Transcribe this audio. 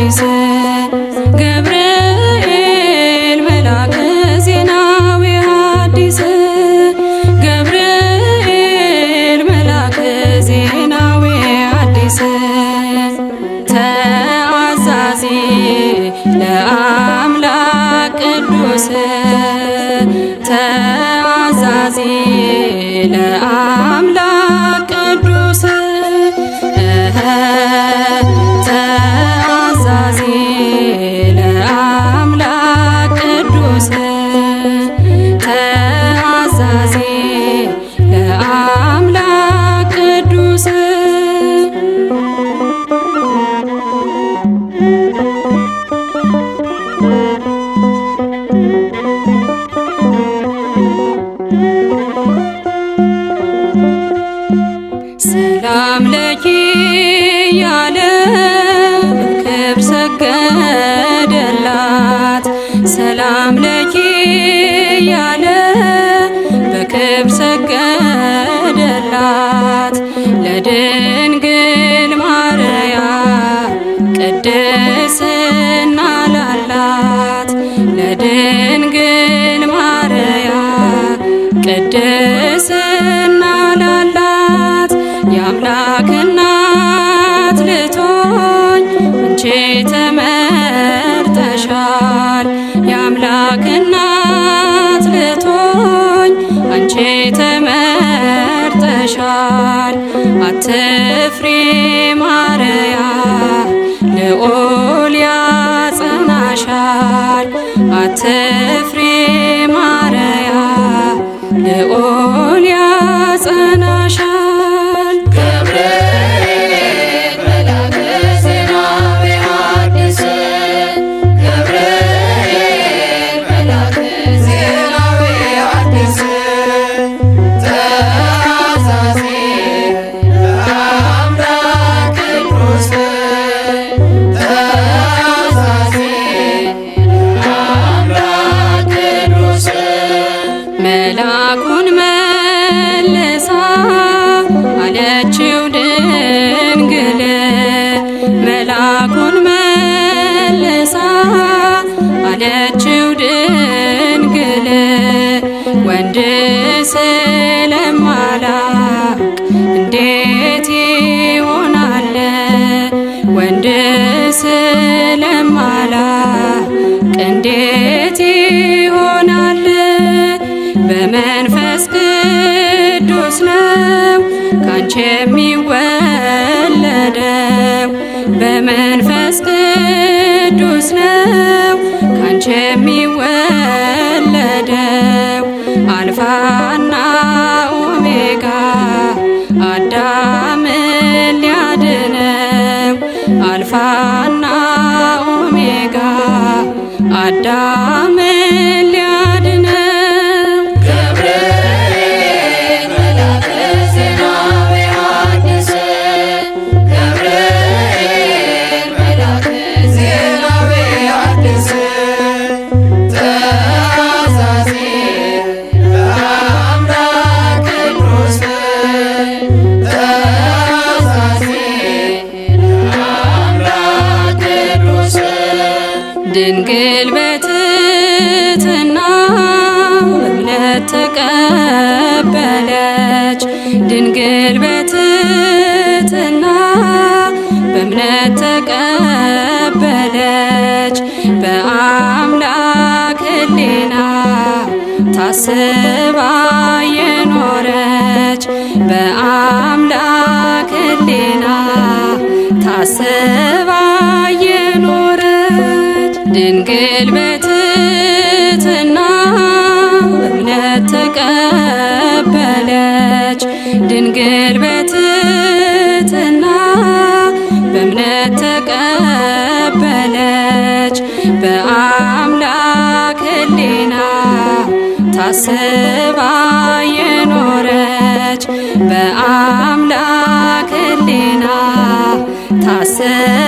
አዲስ ገብርኤል መልአከ ዜናዊ ሐዲስ ገብርኤል መልአከ ዜናዊ ሐዲስ ተአዛዚ ለአምላክ ቅዱስ ተአዛዚ ለአምላክ ቅዱስ ተአዛዚ ለአምላክ ቅዱስ ተአዛዚ ለአምላክ ቅዱስ ሰላም ለኪ ያለ በክብር ሰገደላት ሰላም ለኪ ያለ በክብር ሰገደላት ለድንግል ማርያም ቅድስና ላላት ለድንግል ማርያም ቅድስና ላላት የአምላክ እናት ልትሆኝ አንቺ ተመርጠሻል የአምላክ እናት ልትሆኝ አንቺ ተመርጠሻል አትፍሪ ማርያም ልዑል ያጸናሻል አትፍሪ ማርያም ልዑል ያጸናሻል ገብርኤል መልአከ ዜናዊ ሐዲስ ገብርኤል መልአከ ዜናዊ ሐዲስ ተአዛዚ ለአምላክ ቅዱስ ተአዛዚ ለአምላክ ቅዱስ መልአኩን መልሳ አለችው ድንግል መልአኩን መልሳ አለችው ድንግል ወንድ ስለማላውቅ እንዴት ይሆናል ወንድ ስለማላውቅ እንዴት ይሆናል በመንፈስ ቅዱስ ነው ካንቺ የሚወለደው በመንፈስ ቅዱስ ነው ካንቺ የሚወለደው አልፋና ኦሜጋ አዳምን ሊያድነው አልፋና ኦሜጋ አዳምን ሊያድነው ገብርኤል መልአከ ዜናዊ ሐዲስ ገብርኤል መልአከ ዜናዊ ሐዲስ ተአዛዚ ለአምላክ ቅዱስ ተአዛዚ ለአምላክ ቅዱስ ድንግል በትሕትና በእምነት ተቀበለች ድንግል በትሕትና በእምነት ተቀበለች በአምላክ ሕሊና ታስባ የኖረች በአምላክ ሕሊና ታስባ የኖረች ድንግል በትሕትና በእምነት ተቀበለች ድንግል በትሕትና በእምነት ተቀበለች በአምላክ ሕሊና ታስባ የኖረች በአምላክ ሕሊና ታስባ